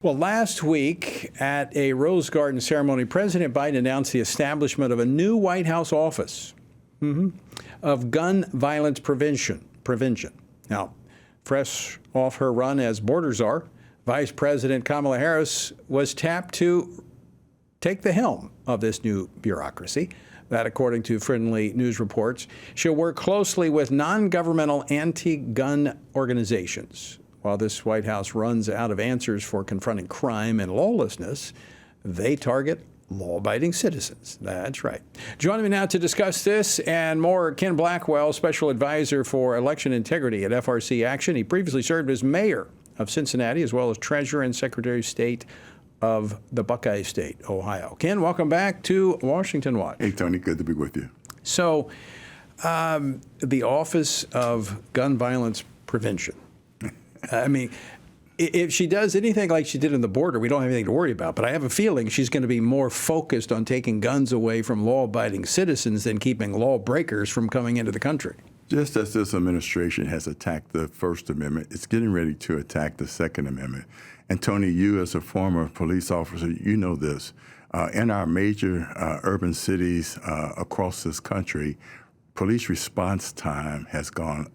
Well, last week at a Rose Garden ceremony, President Biden announced the establishment of a new White House office of gun violence prevention. Now, fresh off her run as border czar, Vice President Kamala Harris was tapped to take the helm of this new bureaucracy. That, according to friendly news reports, she'll work closely with non-governmental anti-gun organizations. While this White House runs out of answers for confronting crime and lawlessness, they target law-abiding citizens. That's right. Joining me now to discuss this and more, Ken Blackwell, Special Advisor for Election Integrity at FRC Action. He previously served as mayor of Cincinnati, as well as Treasurer and Secretary of State of the Buckeye State, Ohio. Ken, welcome back to Washington Watch. Hey, Tony, good to be with you. So, the Office of Gun Violence Prevention. I mean, if she does anything like she did in the border, we don't have anything to worry about. But I have a feeling she's going to be more focused on taking guns away from law-abiding citizens than keeping lawbreakers from coming into the country. Just as this administration has attacked the First Amendment, it's getting ready to attack the Second Amendment. And Tony, you as a former police officer, you know this. In our major urban cities across this country, police response time has gone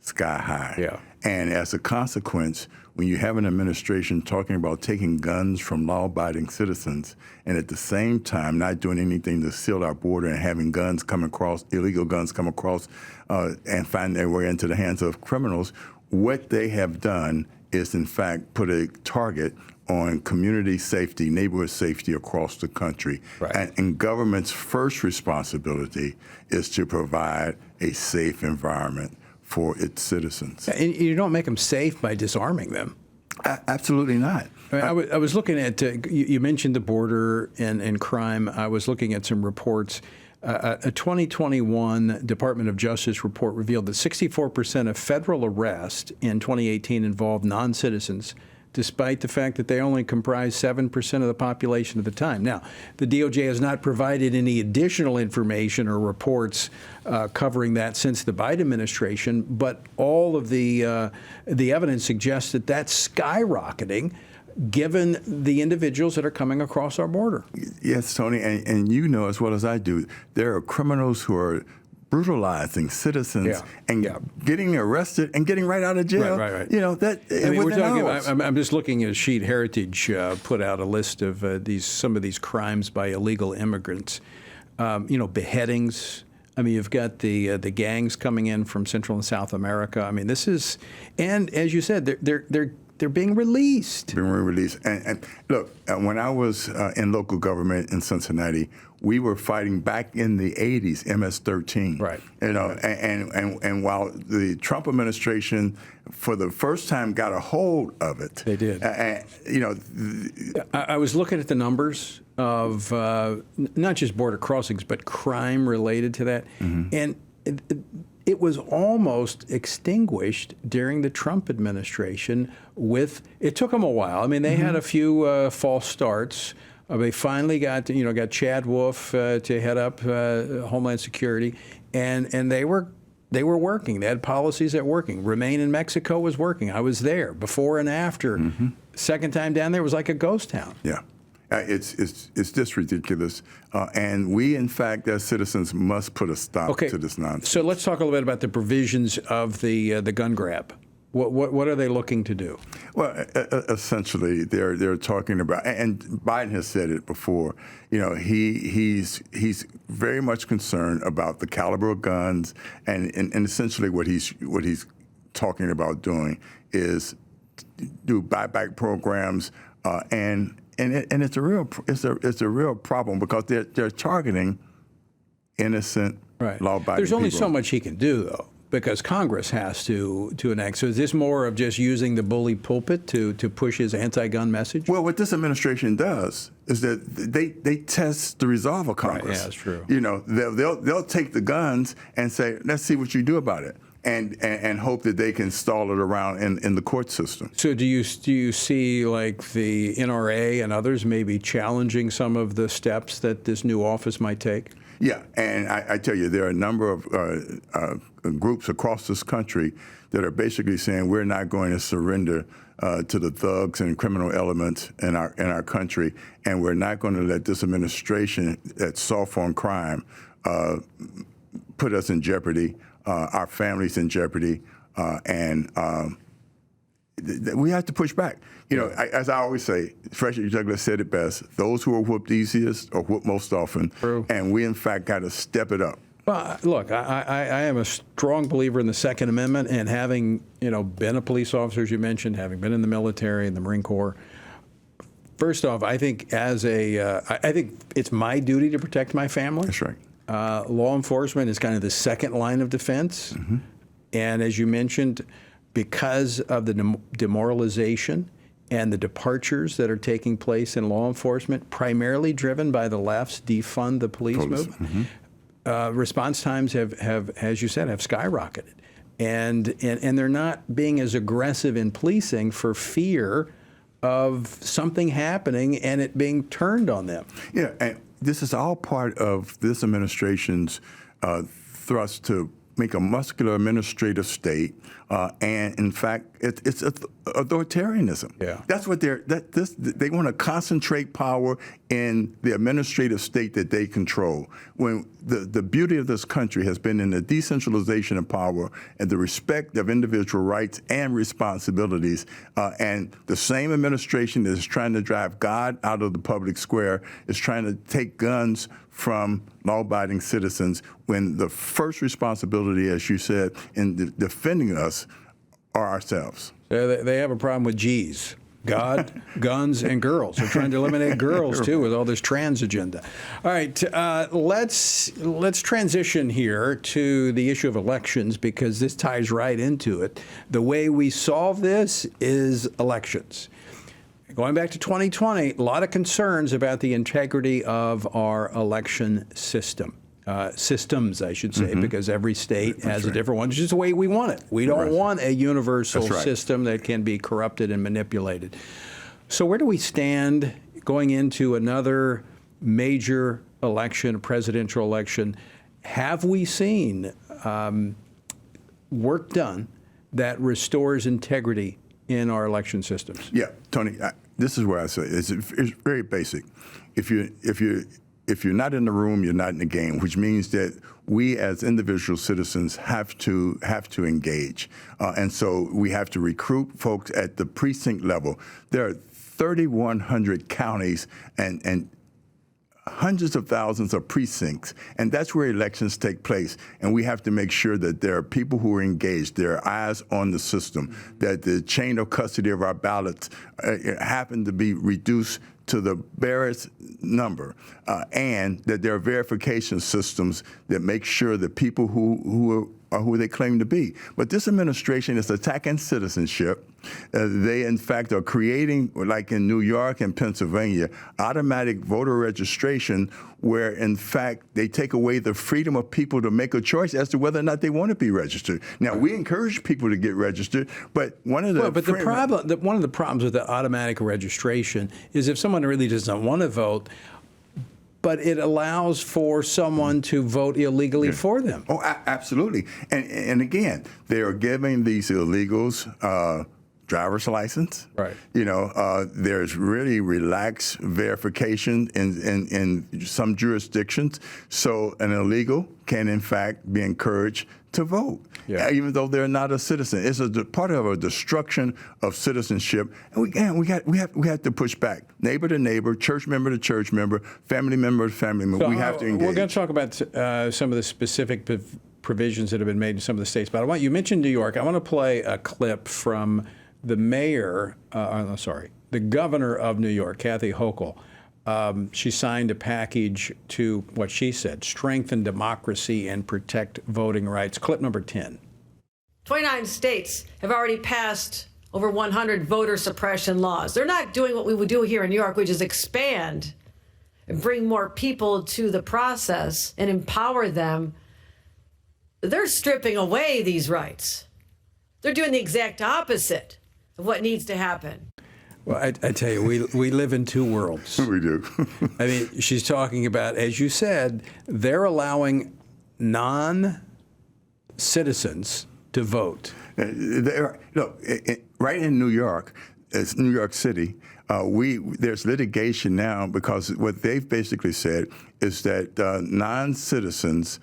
sky high. Yeah. And as a consequence, when you have an administration talking about taking guns from law-abiding citizens and at the same time not doing anything to seal our border and having guns come across, illegal guns come across and find their way into the hands of criminals, what they have done is in fact put a target on community safety, neighborhood safety across the country. Right. And government's first responsibility is to provide a safe environment for its citizens. And you don't make them safe by disarming them. Absolutely not. I was looking at, you mentioned the border and crime. I was looking at some reports. A 2021 Department of Justice report revealed that 64% of federal arrests in 2018 involved non-citizens, despite the fact that they only comprise 7% of the population at the time. Now, the DOJ has not provided any additional information or reports covering that since the Biden administration, but all of the evidence suggests that that's skyrocketing given the individuals that are coming across our border. Yes, Tony, and you know as well as I do, there are criminals who are brutalizing citizens and getting arrested and getting right out of jail. Right. You know, that I mean, within hours. I'm just looking at Sheet Heritage put out a list of some of these crimes by illegal immigrants. Beheadings. I mean, you've got the gangs coming in from Central and South America. I mean, this is, and as you said, they're being released. And look, when I was in local government in Cincinnati, we were fighting back in the 80s, MS-13. Right. You know, and while the Trump administration, for the first time, got a hold of it. They did. I was looking at the numbers of not just border crossings, but crime related to that. Mm-hmm. And it was almost extinguished during the Trump administration. It took them a while. I mean, they had a few false starts. They finally got Chad Wolf to head up Homeland Security, and they were working. They had policies that were working. Remain in Mexico was working. I was there before and after. Mm-hmm. Second time down there was like a ghost town. Yeah. It's just ridiculous, and we, in fact, as citizens, must put a stop to this nonsense. So let's talk a little bit about the provisions of the gun grab. What are they looking to do? Well, essentially, they're talking about, and Biden has said it before. You know, he's very much concerned about the caliber of guns, and essentially what he's talking about doing is do buyback programs and it's a real problem because they're targeting innocent law-abiding people. There's only so much he can do, though, because Congress has to enact. So is this more of just using the bully pulpit to push his anti-gun message? Well, what this administration does is that they test the resolve of Congress. Right, yeah, that's true. You know, they'll take the guns and say, let's see what you do about it. And hope that they can stall it around in the court system. So do you see like the NRA and others maybe challenging some of the steps that this new office might take? Yeah, and I tell you, there are a number of groups across this country that are basically saying we're not going to surrender to the thugs and criminal elements in our country, and we're not going to let this administration that's soft on crime put us in jeopardy, our families in jeopardy, and we have to push back. You know, as I always say, Frederick Douglass said it best: those who are whooped easiest are whooped most often. True. And we, in fact, got to step it up. Well, look, I am a strong believer in the Second Amendment, and having been a police officer, as you mentioned, having been in the military and the Marine Corps. First off, I think I think it's my duty to protect my family. That's right. Law enforcement is kind of the second line of defense, and as you mentioned, because of the demoralization and the departures that are taking place in law enforcement, primarily driven by the left's defund the police movement. Response times have, as you said, have skyrocketed, and they're not being as aggressive in policing for fear of something happening and it being turned on them. Yeah, and this is all part of this administration's thrust to make a muscular administrative state, and in fact, it's authoritarianism. Yeah. That's what they want to concentrate power in the administrative state that they control. When the beauty of this country has been in the decentralization of power and the respect of individual rights and responsibilities, and the same administration that is trying to drive God out of the public square is trying to take guns from law-abiding citizens when the first responsibility, as you said, in defending us are ourselves. They have a problem with G's. God, guns, and girls. They're trying to eliminate girls, too, with all this trans agenda. All right, let's transition here to the issue of elections, because this ties right into it. The way we solve this is elections. Going back to 2020, a lot of concerns about the integrity of our election system. Systems, I should say, because every state has a different one. It's just the way we want it. We don't want a universal system that can be corrupted and manipulated. So where do we stand going into another major election, presidential election? Have we seen work done that restores integrity in our election systems? Yeah, Tony, this is where I say it's very basic. If you're not in the room, you're not in the game, which means that we as individual citizens have to engage. And so we have to recruit folks at the precinct level. There are 3,100 counties and hundreds of thousands of precincts, and that's where elections take place. And we have to make sure that there are people who are engaged, there are eyes on the system, that the chain of custody of our ballots happen to be reduced to the barest number, and that there are verification systems that make sure that people who are who they claim to be. But this administration is attacking citizenship. They, in fact, are creating, like in New York and Pennsylvania, automatic voter registration where, in fact, they take away the freedom of people to make a choice as to whether or not they want to be registered. Now, we encourage people to get registered, but one of the one of the problems with the automatic registration is if someone really doesn't want to vote, but it allows for someone to vote illegally for them. Oh, absolutely. And again, they are giving these illegals driver's license. Right. You know, there's really relaxed verification in some jurisdictions. So an illegal can, in fact, be encouraged to vote, even though they're not a citizen. It's a part of a destruction of citizenship, and we have to push back, neighbor to neighbor, church member to church member, family member to family member. So, we have to engage. We're going to talk about some of the specific provisions that have been made in some of the states, but you mentioned New York. I want to play a clip from the governor of New York, Kathy Hochul. She signed a package to, what she said, strengthen democracy and protect voting rights. Clip number 10. 29 states have already passed over 100 voter suppression laws. They're not doing what we would do here in New York, which is expand and bring more people to the process and empower them. They're stripping away these rights. They're doing the exact opposite of what needs to happen. Well, I tell you, we live in two worlds. We do. I mean, she's talking about, as you said, they're allowing non-citizens to vote. Look, right in New York, it's New York City. There's litigation now because what they've basically said is that non-citizens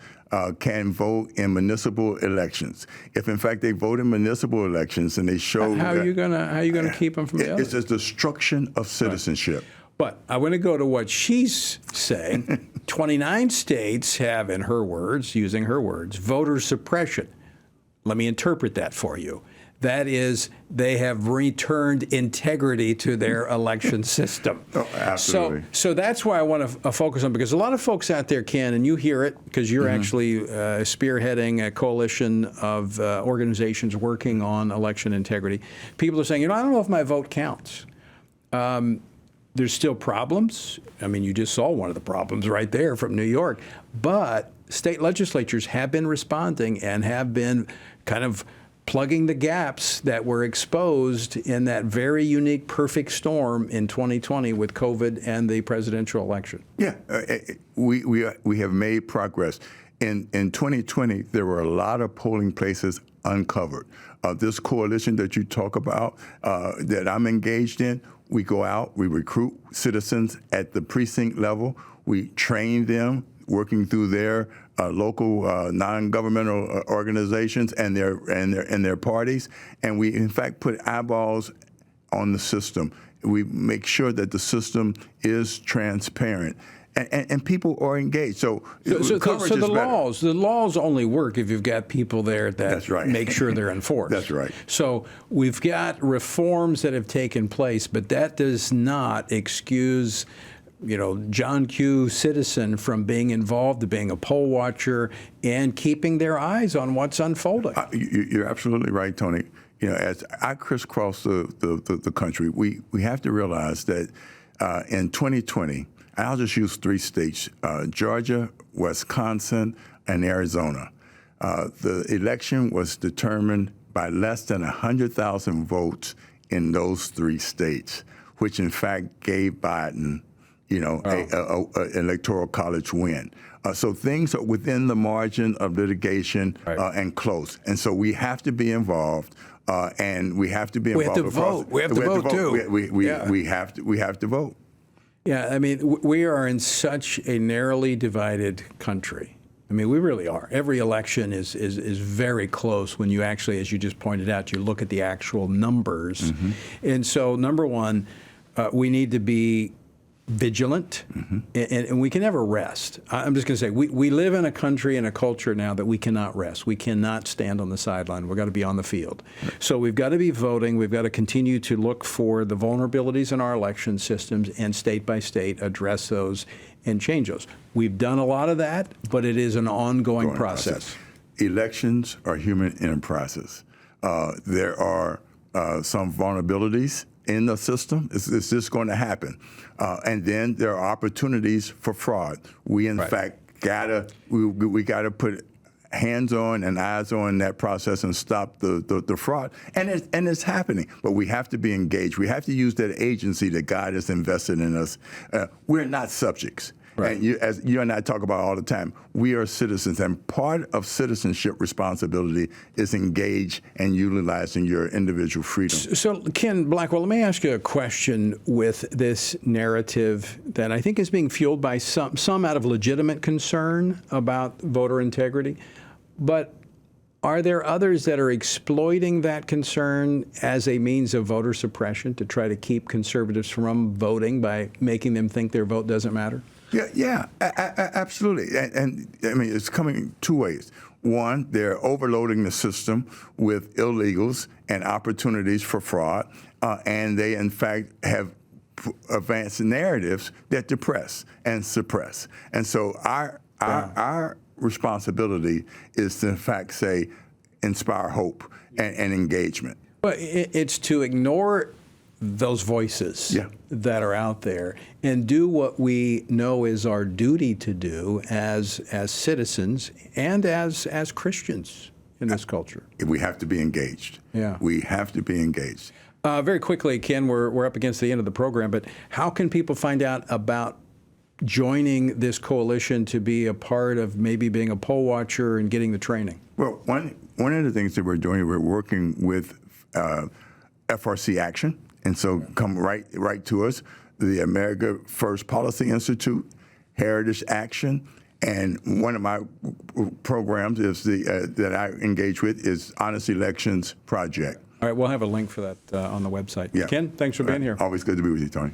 can vote in municipal elections. If in fact they vote in municipal elections and they show How are you gonna keep them from the it's others? a destruction of citizenship. But I want to go to what she's saying. 29 states have, in her words, using her words, voter suppression. Let me interpret that for you. That is, they have returned integrity to their election system. Oh, absolutely. So that's why I want to focus on, because a lot of folks out there, Ken, and you hear it because you're actually spearheading a coalition of organizations working on election integrity. People are saying, I don't know if my vote counts. There's still problems. I mean, you just saw one of the problems right there from New York. But state legislatures have been responding and have been kind of plugging the gaps that were exposed in that very unique perfect storm in 2020 with COVID and the presidential election. Yeah, we have made progress. In 2020, there were a lot of polling places uncovered. This coalition that you talk about, that I'm engaged in, we go out, we recruit citizens at the precinct level, we train them, working through their local non-governmental organizations and their parties, and we in fact put eyeballs on the system. We make sure that the system is transparent. And people are engaged. So the laws only work if you've got people there that make sure they're enforced. That's right. So we've got reforms that have taken place, but that does not excuse John Q. citizen from being involved, being a poll watcher, and keeping their eyes on what's unfolding. You're absolutely right, Tony. As I crisscross the country, we have to realize that in 2020, I'll just use 3 states, Georgia, Wisconsin, and Arizona. The election was determined by less than 100,000 votes in those 3 states, which in fact gave Biden, a electoral college win. So things are within the margin of litigation and close. And so we have to be involved, and we have to be involved. We have to vote. We have to vote too. We have to vote. Yeah, I mean, we are in such a narrowly divided country. I mean, we really are. Every election is very close when you actually, as you just pointed out, you look at the actual numbers. Mm-hmm. And so, number one, we need to be vigilant, and we can never rest. I'm just going to say, we live in a country and a culture now that we cannot rest. We cannot stand on the sideline. We've got to be on the field. So we've got to be voting. We've got to continue to look for the vulnerabilities in our election systems and state by state address those and change those. We've done a lot of that, but it is an ongoing process. Elections are human enterprises. There are some vulnerabilities in the system. It's just going to happen. And then there are opportunities for fraud. We, in fact, we gotta put hands on and eyes on that process and stop the fraud. And it's happening. But we have to be engaged. We have to use that agency that God has invested in us. We're not subjects. Right. And as you and I talk about all the time, we are citizens, and part of citizenship responsibility is engage and utilizing your individual freedom. So, Ken Blackwell, let me ask you a question with this narrative that I think is being fueled by some out of legitimate concern about voter integrity, but are there others that are exploiting that concern as a means of voter suppression to try to keep conservatives from voting by making them think their vote doesn't matter? Yeah, absolutely. And I mean, it's coming 2 ways. One, they're overloading the system with illegals and opportunities for fraud, and they, in fact, have advanced narratives that depress and suppress. And so our responsibility is to, in fact, say, inspire hope and engagement. But it's to ignore those voices that are out there and do what we know is our duty to do as citizens and as Christians in this culture. We have to be engaged. Yeah. We have to be engaged. Very quickly, Ken, we're up against the end of the program, but how can people find out about joining this coalition to be a part of maybe being a poll watcher and getting the training? Well, one of the things that we're doing, we're working with FRC Action, And so come right to us, the America First Policy Institute, Heritage Action, and one of my programs is that I engage with is Honest Elections Project. All right, we'll have a link for that on the website. Yeah. Ken, thanks for being here. Always good to be with you, Tony.